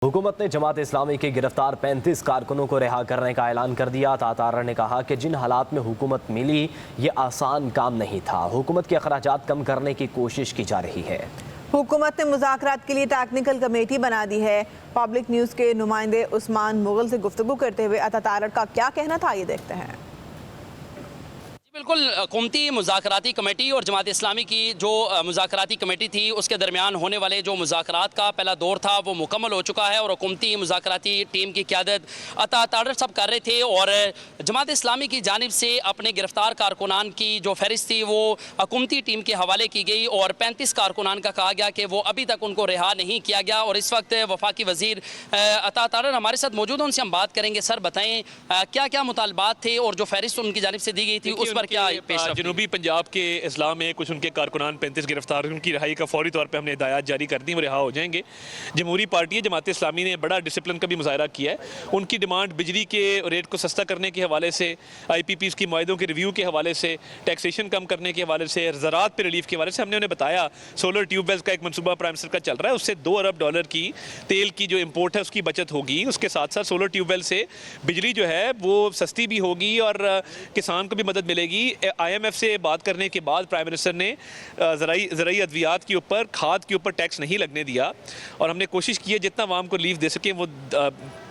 हुकूमत ने जमात इस्लामी के गिरफ्तार 35 कारकुनों को रिहा करने का ऐलान कर दिया। तातारा ने कहा कि जिन हालात में हुकूमत मिली ये आसान काम नहीं था। हुकूमत के अखराजात कम करने की कोशिश की जा रही है। हुकूमत ने मुज़ाकरात के लिए टेक्निकल कमेटी बना दी है। पब्लिक न्यूज़ के नुमाइंदे उस्मान मुगल से गुफ्तगू करते हुए तातारा का क्या कहना था, ये देखते हैं। बिल्कुल, हुकूमती मुज़ाकराती कमेटी और जमात इस्लामी की जो मुज़ाकराती कमेटी थी उसके दरमियान होने वाले जो मुज़ाकरात का पहला दौर था वो मुकम्मल हो चुका है और हुकूमती मुज़ाकराती टीम की क़यादत अता तारड़ साहब कर रहे थे और जमात इस्लामी की जानिब से अपने गिरफ्तार कारकुनान की जो फहरिस्त थी वो हुकूमती टीम के हवाले की गई और 35 कारकुनान का कहा गया कि वो अभी तक उनको रिहा नहीं किया गया। और इस वक्त वफाकी वज़ीर अता तारड़ हमारे साथ मौजूद हैं, उनसे हम बात करेंगे। सर बताएँ क्या क्या मुतालबात थे और जो फहरिस्त उनकी जानिब से दी गई थी उस पर क्या पेश? जनूबी पंजाब के इस्लाम में कुछ उनके कारकुनान 35 गिरफ्तार, उनकी रिहाई का फौरी तौर पे हमने हिदायत जारी कर दी, वो रिहा हो जाएंगे। जमहूरी पार्टी है जमात इस्लामी ने बड़ा डिसिप्लिन का भी मुजाहरा किया है। उनकी डिमांड बिजली के रेट को सस्ता करने के हवाले से, IPPs की मुआहदों के रिव्यू के हवाले से, टैक्सेशन कम करने के हवाले से, ज़राअत पर रिलीफ के हवाले से हमने उन्हें बताया। सोलर ट्यूबवेल्स का एक मनसूबा प्राइम मिनिस्टर का चल रहा है, उससे $2 अरब की तेल की जो इम्पोर्ट है उसकी बचत होगी। उसके साथ साथ सोलर ट्यूबवेल से बिजली जो है वो सस्ती भी होगी और किसान को भी मदद मिलेगी। IMF से बात करने के बाद प्राइम मिनिस्टर ने ज़राई अद्वियात के ऊपर, खाद के ऊपर टैक्स नहीं लगने दिया और हमने कोशिश की है जितना आवाम को लीव दे सकें वो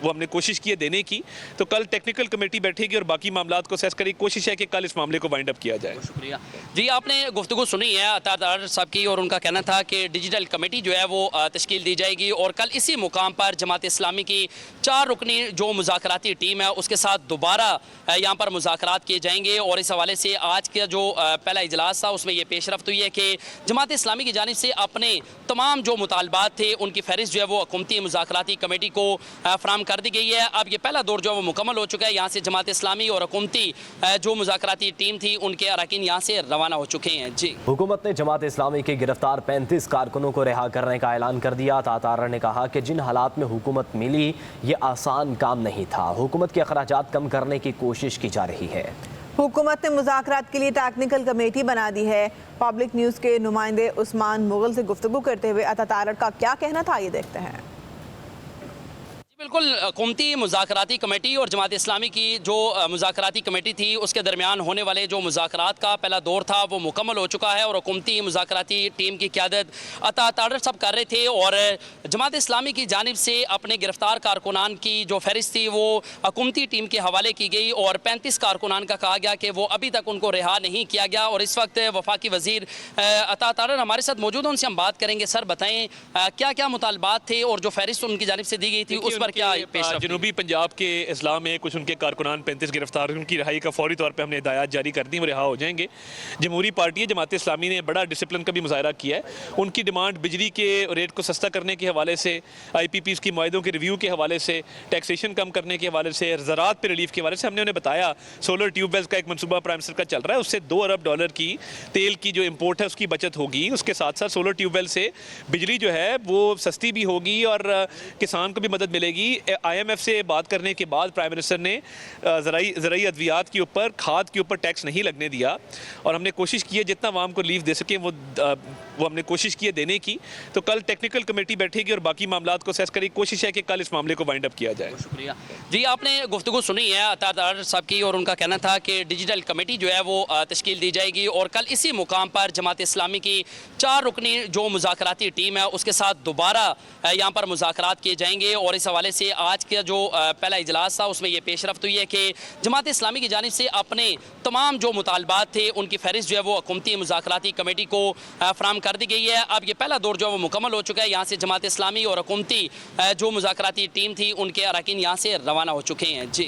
हमने कोशिश की है देने की। तो कल टेक्निकल कमेटी बैठेगी और बाकी मामलात को असेस करेगी। कोशिश है कि कल इस मामले को वाइंड अप किया जाए। शुक्रिया जी। आपने गुफ्तगू सुनी है अता तारड़ साहब की और उनका कहना था कि डिजिटल कमेटी जो है वो तश्कील दी जाएगी और कल इसी मुकाम पर जमात इस्लामी की 4 रुकनी जो मुज़ाकराती टीम है उसके साथ दोबारा यहाँ पर मुज़ाकरात किए जाएंगे। और इस हवाले से आज का जो पहला इजलास था उसमें ये पेशरफ्त हुई है कि जमात इस्लामी की जानिब से अपने तमाम जो मुतालबात थे उनकी फहरिस्त जो है वो हुकूमती मुज़ाकराती कमेटी को फराहम कर दी गई है। अब ये पहला दौर जो है वो मुकम्मल हो चुका है। यहाँ से जमात इस्लामी और हुकूमती जो मुज़ाकराती टीम थी उनके अरकान यहाँ से रवाना हो चुके हैं। जी, हुकूमत ने जमात इस्लामी के गिरफ्तार 35 कारकुनों को रिहा करने का ऐलान कर दिया। तातारा ने कहा कि जिन हालात में हुकूमत मिली ये आसान काम नहीं था। हुकूमत के अखराजात कम करने की कोशिश की जा रही है। हुकूमत ने मुज़ाकरात के लिए टेक्निकल कमेटी बना दी है। पब्लिक न्यूज़ के नुमाइंदे उस्मान मुगल से गुफ्तगू करते हुए तातारा का क्या कहना था, ये देखते हैं। बिल्कुल, हुकूमती मुज़ाकराती कमेटी और जमात इस्लामी की जो मुज़ाकराती कमेटी थी उसके दरमियान होने वाले जो मुज़ाकरात का पहला दौर था वो मुकम्मल हो चुका है और हुकूमती मुज़ाकराती टीम की क़यादत अता तारड़ साहब कर रहे थे और जमात इस्लामी की जानिब से अपने गिरफ्तार कारकुनान की जो फहरिस्त थी वो हुकूमती टीम के हवाले की गई और 35 कारकुनान का कहा गया कि वो अभी तक उनको रिहा नहीं किया गया। और इस वक्त वफाकी वज़ीर अता तारड़ हमारे साथ मौजूद हैं, उनसे हम बात करेंगे। सर बताएँ क्या क्या मुतालबात थे और जो फहरिस्त उनकी जानिब से दी गई थी उस क्या जनूबी पंजाब के इस्लाम में कुछ उनके कारकुनान 35 गिरफ्तार, उनकी रिहाई का फौरी तौर पे हमने हिदायत जारी कर दी, वो रिहा हो जाएंगे। जमहूरी पार्टी है जमात इस्लामी ने बड़ा डिसिप्लिन का भी मुजाहरा किया है। उनकी डिमांड बिजली के रेट को सस्ता करने के हवाले से, IPPs की मुआहदों के रिव्यू के हवाले से, टैक्सेशन कम करने के हवाले से, ज़राअत पर रिलीफ के हवाले से हमने उन्हें बताया। सोलर ट्यूबवेल्स का एक मनसूबा प्राइम मिनिस्टर का चल रहा है, उससे $2 अरब की तेल की जो इम्पोर्ट है उसकी बचत होगी। उसके साथ साथ सोलर ट्यूबवेल से बिजली जो है वो सस्ती भी होगी और किसान को भी मदद मिलेगी। IMF से बात करने के बाद प्राइम मिनिस्टर ने ज़राई अद्वियात के ऊपर, खाद के ऊपर टैक्स नहीं लगने दिया और हमने कोशिश की है जितना आवाम को लीव दे सकें वो हमने कोशिश की है देने की। तो कल टेक्निकल कमेटी बैठेगी और बाकी मामलात को असेस करेगी। कोशिश है कि कल इस मामले को वाइंड अप किया जाए। शुक्रिया जी। आपने गुफ्तगू सुनी है अता तारड़ साहब की और उनका कहना था कि डिजिटल कमेटी जो है वो तश्कील दी जाएगी और कल इसी मुकाम पर जमात इस्लामी की 4 रुकनी जो मुज़ाकराती टीम है उसके साथ दोबारा यहाँ पर मुज़ाकरात किए जाएंगे। और इस हवाले से आज का जो पहला इजलास था उसमें ये पेशरफ्त हुई है कि जमात इस्लामी की जानिब से अपने तमाम जो मुतालबात थे उनकी फहरिस्त जो है वो हुकूमती मुज़ाकराती कमेटी को फराहम कर दी गई है। अब ये पहला दौर जो है वो मुकम्मल हो चुका है। यहाँ से जमात इस्लामी और हुकूमती जो मुज़ाकराती टीम थी उनके अरकान यहाँ से रवाना हो चुके हैं। जी।